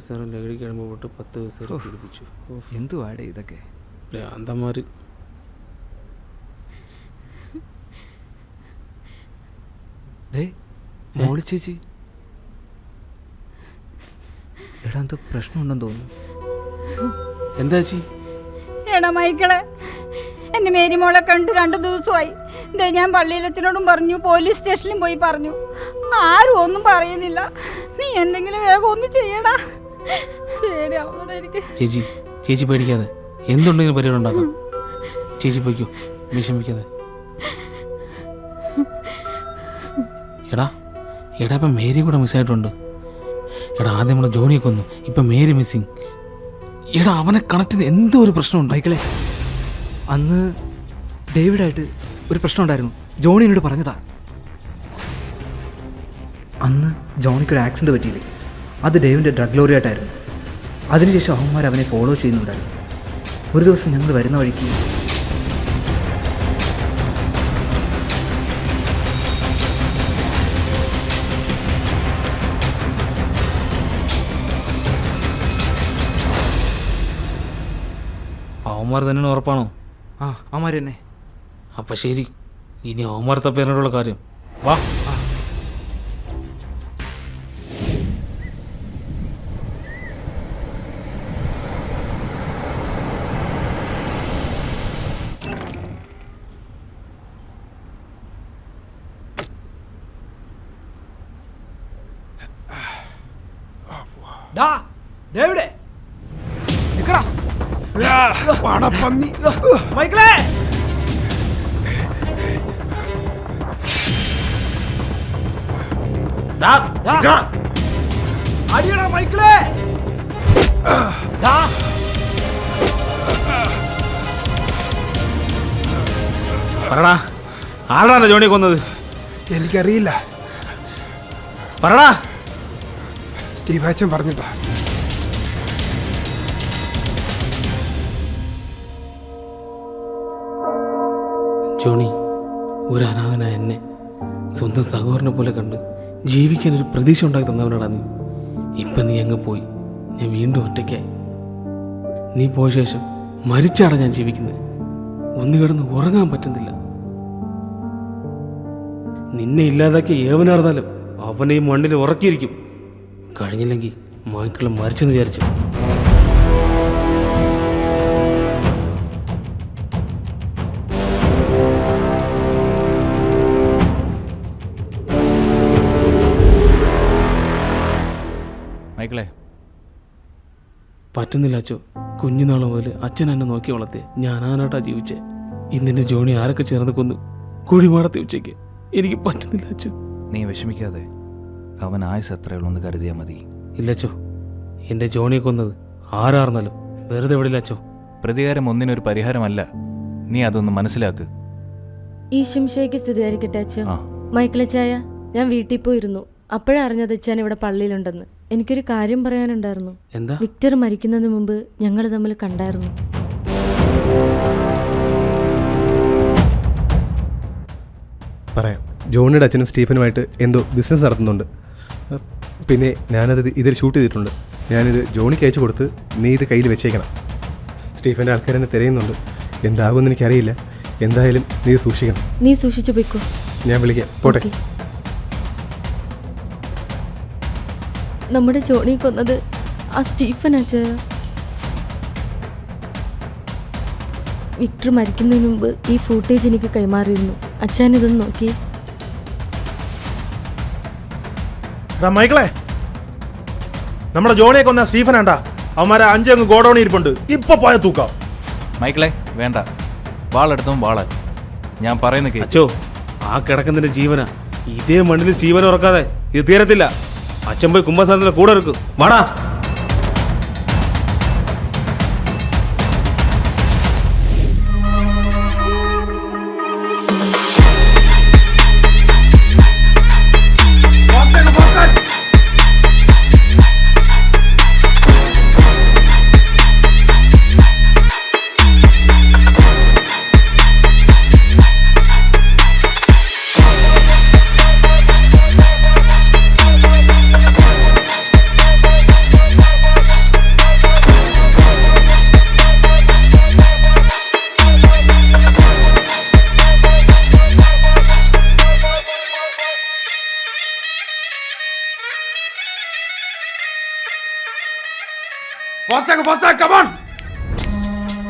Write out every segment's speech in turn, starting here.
പോലീസുകാരൻ ലഹരി കഴിയുമ്പോൾ പോയിട്ട് 10 ദിവസം പീഡിപ്പിച്ചു. എന്തുവാടേ ഇതൊക്കെ? ഭ്രാന്തന്മാർ. മോളി ചേച്ചി, എടാ എന്തോ പ്രശ്നമുണ്ടെന്ന് തോന്നുന്നു. എന്താ ചേച്ചി? എടാ മൈക്കിളെ, എൻ്റെ മേരി മോളെ കണ്ട് 2 ദിവസമായി. ഇതേ ഞാൻ പള്ളിയിലച്ഛനോടും പറഞ്ഞു, പോലീസ് സ്റ്റേഷനിലും പോയി പറഞ്ഞു. ആരും ഒന്നും പറയുന്നില്ല. നീ എന്തെങ്കിലും വേഗം ഒന്ന് ചെയ്യടാ. പേടിയാവുന്നടാ എനിക്ക്. ചേച്ചി പേടിക്കാതെ, എന്തുണ്ടെങ്കിലും പരിപാടി ഉണ്ടാക്കാം. ചേച്ചി പോയിക്കോ, വിഷമിക്കാതെ. എടാ ഇപ്പം മേരി കൂടെ മിസ്സായിട്ടുണ്ട്. എടാ ആദ്യം നമ്മുടെ ജോണിയെ കൊന്നു, ഇപ്പം മേരി മിസ്സിങ്. എടാ അവനെ കണക്ട് ചെയ്ത് എന്തോ ഒരു പ്രശ്നമുണ്ട്. മൈക്കിളെ, അന്ന് ഡേവിഡായിട്ട് ഒരു പ്രശ്നം ഉണ്ടായിരുന്നു. ജോണി എന്നോട് പറഞ്ഞതാ. അന്ന് ജോണിക്കൊരു ആക്സിഡൻറ്റ് പറ്റിയില്ലേ, അത് ഡേവിൻ്റെ ഡ്രഗ് ലോറിയായിട്ടായിരുന്നു. അതിനുശേഷം അവന്മാർ അവനെ ഫോളോ ചെയ്യുന്നുണ്ടായിരുന്നു. ഒരു ദിവസം ഞങ്ങൾ വരുന്ന വഴിക്ക് അവന്മാർ തന്നെ ഉറപ്പാണോ? അവന്മാർ തന്നെ. അപ്പം ശരി, ഇനി അവന്മാർ തപ്പേനുള്ള കാര്യം. വാ. ഡേവിഡേ, നിക്കടാ. പണപ്പന്നി. മൈക്കിളേ, അടിയടാ മൈക്കിളേ. പറടാ, ആരാണ് ജോണിയെ കൊന്നത്? എനിക്കറിയില്ല. പറടാ. സ്റ്റീവാച്ചൻ പറഞ്ഞിട്ടാ. ജോണി, ഒരു അനാഥനായ എന്നെ സ്വന്തം സഹോദരനെ പോലെ കണ്ട് ജീവിക്കാൻ ഒരു പ്രതീക്ഷ ഉണ്ടാക്കി തന്നവനാടാ നീ. ഇപ്പം നീ അങ്ങ് പോയി, ഞാൻ വീണ്ടും ഒറ്റയ്ക്കായി. നീ പോയ ശേഷം മരിച്ചാടാ ഞാൻ ജീവിക്കുന്നത്. ഒന്ന് കിടന്ന് ഉറങ്ങാൻ പറ്റുന്നില്ല. നിന്നെ ഇല്ലാതാക്കിയ ഏവനറിഞ്ഞാലും അവനെ ഈ മണ്ണിൽ ഉറക്കിയിരിക്കും. കഴിഞ്ഞില്ലെങ്കിൽ മക്കളെ മരിച്ചെന്ന് വിചാരിച്ചു. മൈക്കിളെ, പറ്റുന്നില്ല അച്ചോ. കുഞ്ഞുനാൾ മുതൽ അച്ഛൻ എന്നെ നോക്കി വളർത്തിയ ഞാനാനാട്ടാ ജീവിച്ചേ. ഇന്നെൻ്റെ ജോണി ആരൊക്കെ ചേർന്ന് കൊന്നു കുഴിമാടത്തി ഉച്ചയ്ക്ക്. എനിക്ക് പറ്റുന്നില്ല അച്ചോ. നീ വിഷമിക്കാതെ, അവൻ ആയുസ് എത്രയുള്ളൂ കരുതിയാൽ മതി. ഇല്ലച്ചോ, എൻ്റെ ജോണിയെ കൊന്നത് ആരാർന്നാലും വെറുതെ വിടില്ല അച്ചോ. പ്രതികാരം ഒന്നിനൊരു പരിഹാരമല്ല. നീ അതൊന്ന് മനസ്സിലാക്ക്. ഈശംശയ്ക്ക് സ്തുതിയായിരിക്കട്ടെ അച്ഛൻ. മൈക്കിളെ ചായ, ഞാൻ വീട്ടിൽ പോയിരുന്നു. അപ്പോഴാണ് അറിഞ്ഞത് അച്ഛൻ ഇവിടെ പള്ളിയിലുണ്ടെന്ന്. എനിക്കൊരു കാര്യം പറയാനുണ്ടായിരുന്നു. എന്താ? വിക്ടർ മരിക്കുന്നതിന് മുമ്പ് ഞങ്ങൾ തമ്മിൽ കണ്ടായിരുന്നു. പറയാം. ജോണിയുടെ അച്ഛനും സ്റ്റീഫനുമായിട്ട് എന്തോ ബിസിനസ് നടത്തുന്നുണ്ട്. പിന്നെ ഞാനത് ഇതിൽ ഷൂട്ട് ചെയ്തിട്ടുണ്ട്. ഞാനിത് ജോണിക്ക് അയച്ചു കൊടുത്ത് നീ ഇത് കയ്യിൽ വെച്ചേക്കണം. സ്റ്റീഫൻ്റെ ആൾക്കാരെന്നെ തിരയുന്നുണ്ട്. എന്താകുമെന്ന് എനിക്കറിയില്ല. എന്തായാലും നീ സൂക്ഷിക്കണം. നീ സൂക്ഷിച്ചു പോയിക്കോ. ഞാൻ വിളിക്കാം. പോട്ടെ. നമ്മുടെ ജോണി കൊന്നത് ആ സ്റ്റീഫൻ അച്ഛാ. വിക്ടർ മരിക്കുന്നതിന് മുമ്പ് ഈ ഫൂട്ടേജ് എനിക്ക് കൈമാറിയിരുന്നു. അച്ഛൻ ഇതൊന്ന് നോക്കി. മൈക്കിളെ, നമ്മുടെ ജോണിയെ കൊന്ന സ്റ്റീഫനാണ്ടാ. അവന്മാരെ 5 അങ്ങ് ഗോഡൌണിൽ ഇരിപ്പുണ്ട്. ഇപ്പൊ പോയ തൂക്കാം. മൈക്കിളെ വേണ്ട, വാളെടുത്തും വാളാൻ. ഞാൻ പറയുന്ന അച്ചോ, ആ കിടക്കുന്നതിന്റെ ജീവന. ഇതേ മണ്ണിൽ ജീവന ഉറക്കാതെ ഇത് തീരത്തില്ല. അച്ഛൻ പോയി കുംഭസാരത്തിന്റെ കൂടെ ഇരിക്കും. വാടാ.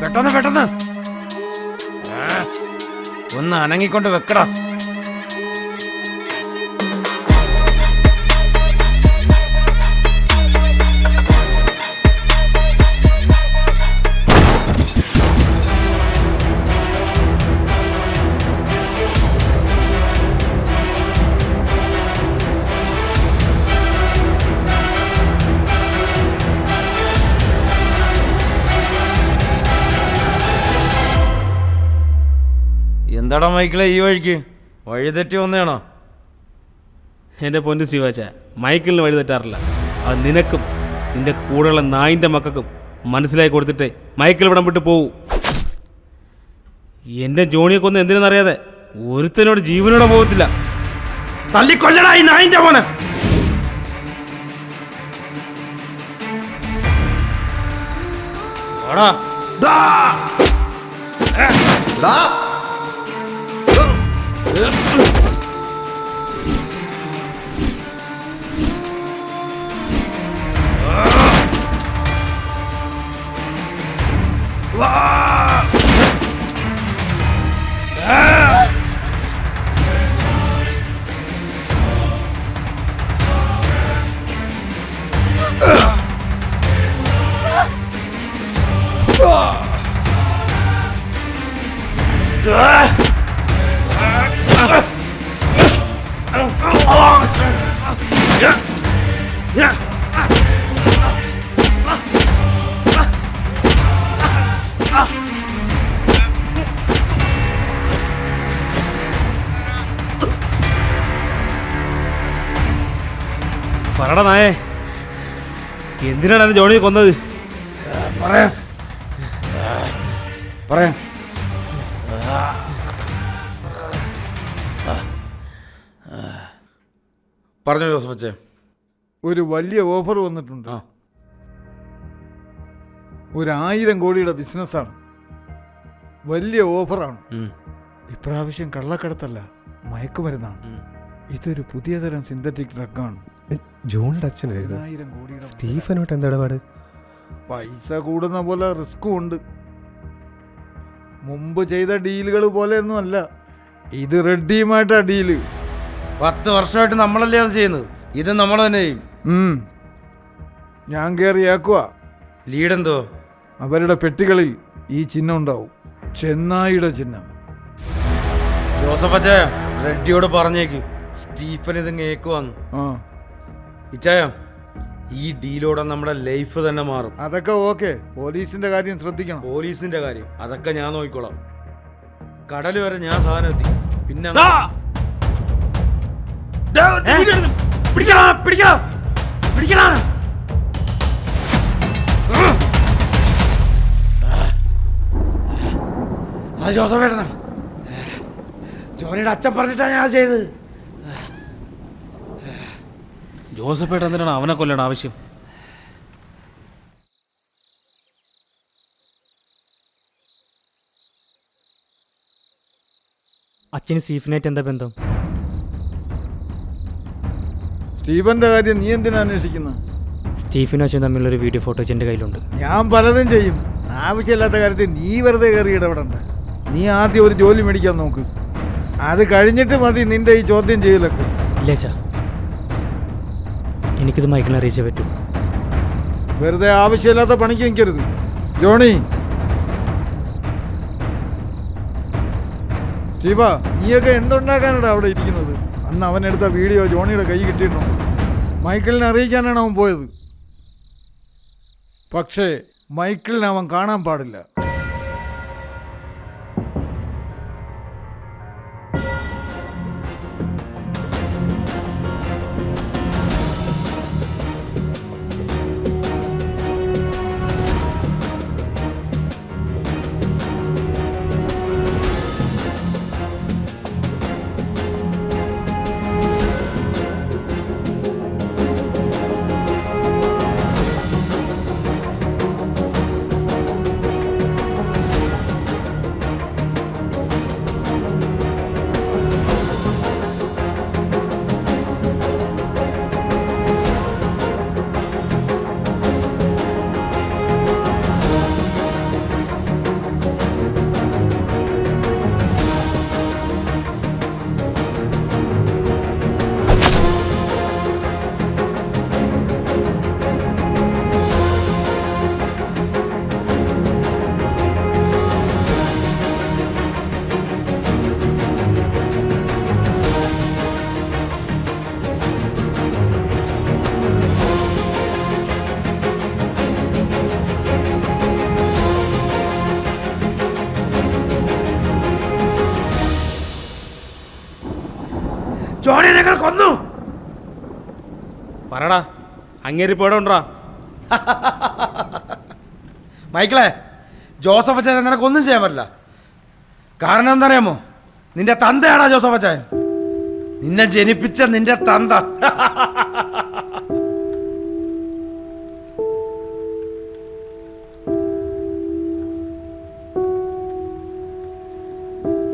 പെട്ടെന്ന് പെട്ടെന്ന് ഒന്ന് അനങ്ങിക്കൊണ്ട് വെക്കടാ. എന്താടാ മൈക്കിളെ ഈ വഴിക്ക് വഴി തെറ്റി വന്നതാണോ? എൻ്റെ പൊന്നു ശിവാച്ച, മൈക്കിളിന് വഴി തെറ്റാറില്ല. അത് നിനക്കും നിന്റെ കൂടെയുള്ള നായിൻ്റെ മക്കൾക്കും മനസ്സിലാക്കി കൊടുത്തിട്ടേ മൈക്കിൾ ഇവിടം വിട്ട് പോവൂ. എൻ്റെ ജോണിയെ കൊന്ന് എന്തിനെന്നറിയാതെ ഒരുത്തനോട് ജീവനോടെ പോകത്തില്ല. തല്ലിക്കൊല്ലടാ ഈ നായിന്റെ മോനെ. പറടാ നായേ, എന്തിനാണ് അത് ജോണിയെ കൊന്നത്? പറയാം പറയാം. പറഞ്ഞു ജോസഫ് അച്ഛേ. ഒരു വലിയ ഓഫർ വന്നിട്ടുണ്ട്. 1000 കോടിയുടെ ബിസിനസ്സാണ്. വലിയ ഓഫറാണ്. ഇപ്രാവശ്യം കള്ളക്കടത്തല്ല, മയക്കുമരുന്നാണ്. ഇതൊരു പുതിയ തരം സിന്തറ്റിക് ഡ്രഗാണ്. ജോണിയുടെ അച്ഛൻ 1000 കോടിയുടെ സ്റ്റീഫനുമായിട്ട് എന്താ ഇടപാട്? പൈസ കൂടുന്ന പോലെ റിസ്ക്കും ഉണ്ട്. മുമ്പ് ചെയ്ത ഡീലുകൾ പോലെയൊന്നും അല്ല, ഇത് റെഡ്ഡിയുമായിട്ടാ ഡീല്. 10 വർഷമായിട്ട് നമ്മളല്ലേ അത് ചെയ്യുന്നത്. ഇത് നമ്മൾ തന്നെ ചെയ്യും. ഞാൻ കയറിയാക്കുക. ലീഡെന്തോ? അവരുടെ പെട്ടികളിൽ ഈ ചിഹ്നം ഉണ്ടാവും, ചെന്നായിയുടെ ചിഹ്നം. ജോസഫ് അച്ചായ റെഡ്ഡിയോട് പറഞ്ഞേക്ക് സ്റ്റീഫൻ ഇത് കേക്കുവാന്ന്. ഇച്ചായ, ഈ ഡീലോടെ നമ്മുടെ ലൈഫ് തന്നെ മാറും. അതൊക്കെ ഓക്കെ. പോലീസിന്റെ കാര്യം ശ്രദ്ധിക്കണം. പോലീസിന്റെ കാര്യം അതൊക്കെ ഞാൻ നോക്കിക്കോളാം. കടൽ വരെ ഞാൻ സാധനം എത്തി. പിന്നെ ജോസഫ് ഏട്ടനാ, ജോണിയുടെ അച്ഛൻ പറഞ്ഞിട്ടാ ഞാൻ ചെയ്തത്. ജോസഫേട്ട എന്തിനാണ് അവനെ കൊല്ലേണ്ട ആവശ്യം? അച്ഛന് സ്റ്റീഫനായിട്ട് എന്താ ബന്ധം? സ്റ്റീഫന്റെ കാര്യം നീ എന്തിനാ അന്വേഷിക്കുന്നത്? സ്റ്റീഫനും അച്ഛനും തമ്മിലൊരു വീഡിയോ ഫോട്ടോസ് എൻ്റെ കയ്യിലുണ്ട്. ഞാൻ പലതും ചെയ്യും. ആവശ്യമില്ലാത്ത കാര്യത്തിൽ നീ വെറുതെ കയറി ഇടപെടണ്ട. നീ ആദ്യം ഒരു ജോലി മേടിക്കാൻ നോക്ക്. അത് കഴിഞ്ഞിട്ട് മതി നിന്റെ ഈ ചോദ്യം ചെയ്യലൊക്കെ. ഇല്ല അച്ഛാ, എനിക്കിത് മൈക്കിളിനെ അറിയിച്ചേ പറ്റൂ. വെറുതെ ആവശ്യമില്ലാത്ത പണിക്ക് നിൽക്കരുത്. ജോണി, സ്റ്റീഫ, നീയൊക്കെ എന്തുണ്ടാക്കാനാണ് അവിടെ ഇരിക്കുന്നത്? അന്ന് അവനെടുത്ത വീഡിയോ ജോണിയുടെ കൈ കിട്ടിയിട്ടുണ്ട്. മൈക്കിളിനെ അറിയിക്കാനാണ് അവൻ പോയത്. പക്ഷേ മൈക്കിളിനെ അവൻ കാണാൻ പാടില്ല. ഞങ്ങൾ കൊന്നു. പറടാ, അങ്ങേരി പോടാ. മൈക്കിളെ, ജോസഫ് അച്ചായൻ നിനക്കൊന്നും ചെയ്യാൻ പറ്റില്ല. കാരണം എന്താറിയാമോ? നിന്റെ തന്തയാടാ ജോസഫ് അച്ചായൻ. നിന്നെ ജനിപ്പിച്ച നിന്റെ തന്ത.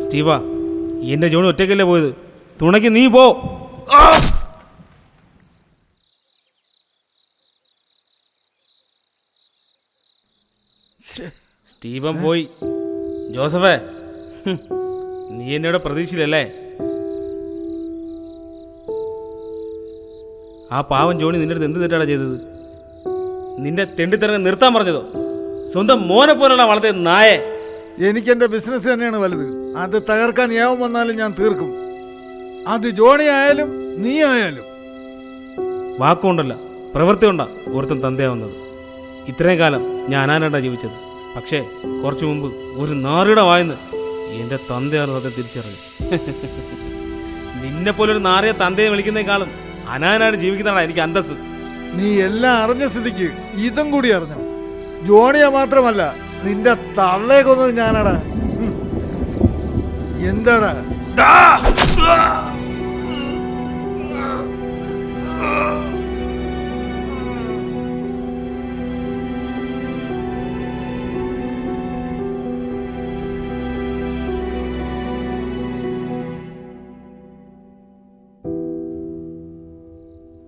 സ്റ്റീവാ, എന്റെ ജോണി ഒറ്റയ്ക്കല്ലേ പോയത്, തുണയ്ക്ക് നീ പോ. സ്റ്റീവൻ പോയി. ജോസഫേ, നീ എന്നോട് പ്രതീക്ഷയില്ലല്ലേ? ആ പാവം ജോണി നിന്റെ അടുത്ത് എന്ത് തെറ്റാണ് ചെയ്തത്? നിന്റെ തെണ്ടിത്തരങ്ങ് നിർത്താൻ പറഞ്ഞതോ? സ്വന്തം മോനെ പോലുള്ള വളർത്തിയ നായെ. എനിക്കെൻ്റെ ബിസിനസ് തന്നെയാണ് വലുത്. അത് തകർക്കാൻ ഏവം വന്നാലും ഞാൻ തീർക്കും. അത് ജോണി ആയാലും നീ ആയാലും. വാക്കുകൊണ്ടല്ല, പ്രവൃത്തി കൊണ്ടാ ഒരുത്തൻ തന്തയാവുന്നത്. ഇത്രയും കാലം ഞാൻ അനാനായിട്ടാണ് ജീവിച്ചത്. പക്ഷേ കുറച്ചു മുമ്പ് ഒരു നാറിയുടെ വായന്ന് എൻ്റെ തന്തയാണ് സത്യം തിരിച്ചറിഞ്ഞു. നിന്നെപ്പോലൊരു നാറിയ തന്തയെ വിളിക്കുന്നേക്കാളും അനാനായിട്ട് ജീവിക്കുന്നതാണ് എനിക്ക് അന്തസ്സ്. നീ എല്ലാം അറിഞ്ഞ സ്ഥിതിക്ക് ഇതും കൂടി അറിഞ്ഞോ? ജോണിയെ മാത്രമല്ല, നിന്റെ തള്ളയെ കൊന്നത് ഞാനാടാ. എന്താടാ?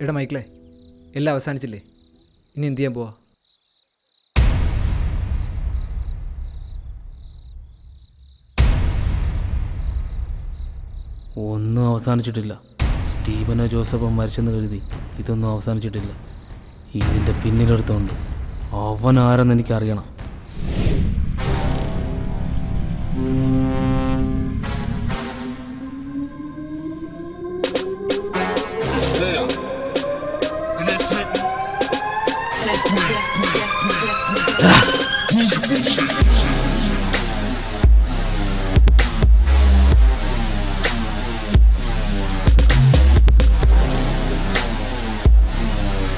എടാ മൈക്കിളെ, എല്ലാം അവസാനിച്ചില്ലേ? ഇനി എന്ത് ചെയ്യാൻ പോവാ? ഒന്നും അവസാനിച്ചിട്ടില്ല. സ്റ്റീവനോ ജോസഫോ മരിച്ചെന്ന് കരുതി ഇതൊന്നും അവസാനിച്ചിട്ടില്ല. ഇതിൻ്റെ പിന്നിലൊരുത്തമുണ്ട്. അവൻ ആരെന്ന് എനിക്കറിയണം.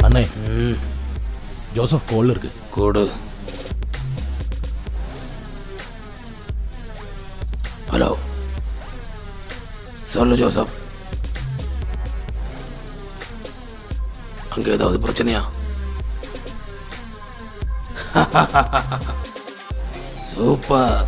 அண்ணே, ஜோசப் கோல் இருக்கு. கூடு. ஹலோ, சொல்லு ஜோசப். அங்கே ஏதாவது பிரச்சனையா? சூப்பர்.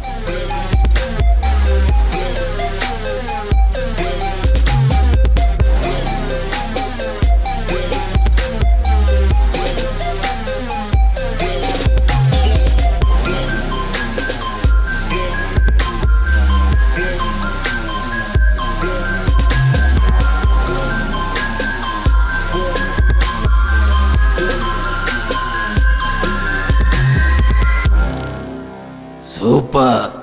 சூப்பர்.